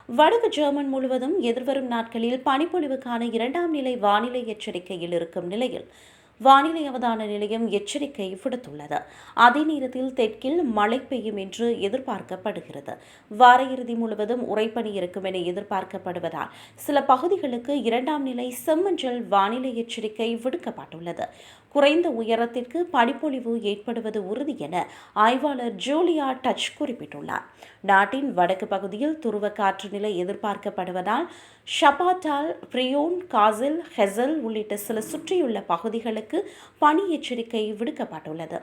வடக்கு ஜெர்மன் முழுவதும் எதிர்வரும் நாட்களில் பனிப்பொழிவுக்கான இரண்டாம் நிலை வானிலை எச்சரிக்கையில் இருக்கும் நிலையில் வானிலை அவதான நிலையம் எச்சரிக்கை விடுத்துள்ளது. அதே நேரத்தில் தெற்கில் மழை பெய்யும் என்று எதிர்பார்க்கப்படுகிறது. வார இறுதி முழுவதும் உறைபனி இருக்கும் என எதிர்பார்க்கப்படுவதால் சில பகுதிகளுக்கு இரண்டாம் நிலை செம்மஞ்சள் வானிலை எச்சரிக்கை விடுக்கப்பட்டுள்ளது. குறைந்த உயரத்திற்கு பனிப்பொழிவு ஏற்படுவது உறுதி என ஆய்வாளர் ஜூலியா டச் குறிப்பிட்டுள்ளார். நாட்டின் வடக்கு பகுதியில் துருவ காற்று நிலை எதிர்பார்க்கப்படுவதால் ஷபாட்டால், பிரியோன், காசில், ஹெசல் உள்ளிட்ட சில சுற்றியுள்ள பகுதிகளுக்கு பனி எச்சரிக்கை விடுக்கப்பட்டுள்ளது.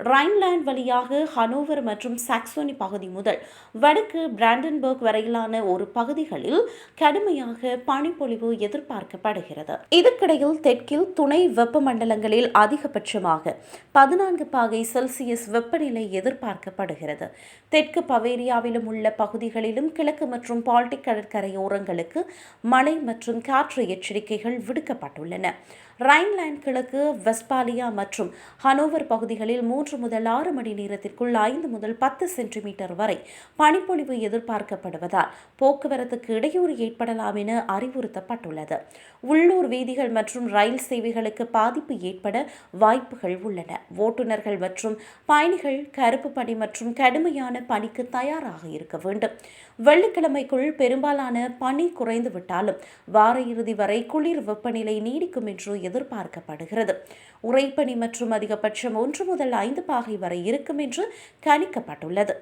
ரைன்லாந்து வழியாக ஹனோவர் மற்றும் சாக்சோனி பகுதி முதல் வடக்கு பிராண்டன்பர்க் வரையிலான ஒரு பகுதிகளில் கடுமையாக பனிப்பொழிவு எதிர்பார்க்கப்படுகிறது. இதற்கிடையில் தெற்கில் துணை வெப்பமண்டலங்களில் அதிகபட்சமாக 14 பாகை செல்சியஸ் வெப்பநிலை எதிர்பார்க்கப்படுகிறது. தெற்கு பவேரியாவிலும் உள்ள பகுதிகளிலும் கிழக்கு மற்றும் பால்டிக் கடற்கரையோரங்களுக்கு மழை மற்றும் காற்று எச்சரிக்கைகள் விடுக்கப்பட்டுள்ளன. ரைன்லாந்து கிழக்கு, வெஸ்பாலியா மற்றும் ஹனோவர் பகுதிகளில் 3 முதல் 6 மணி நேரத்திற்குள் 5 முதல் 10 சென்டிமீட்டர் வரை பனிப்பொழிவு எதிர்பார்க்கப்படுவதால் போக்குவரத்துக்கு இடையூறு ஏற்படலாம் என அறிவுறுத்தப்பட்டுள்ளது. உள்ளூர் வீதிகள் மற்றும் ரயில் சேவைகளுக்கு பாதிப்பு ஏற்பட வாய்ப்புகள் உள்ளன. ஓட்டுநர்கள் மற்றும் பயணிகள் கருப்பு பனி மற்றும் கடுமையான பனிக்கு தயாராக இருக்க வேண்டும். வெள்ளிக்கிழமைக்குள் பெரும்பாலான பனி குறைந்துவிட்டாலும் வார இறுதி வரை குளிர் வெப்பநிலை நீடிக்கும் என்று எதிர்பார்க்கப்படுகிறது. உறைபனி மற்றும் அதிகபட்சம் 1 முதல் 5 பாகை வரை இருக்கும் என்று கணிக்கப்பட்டுள்ளது.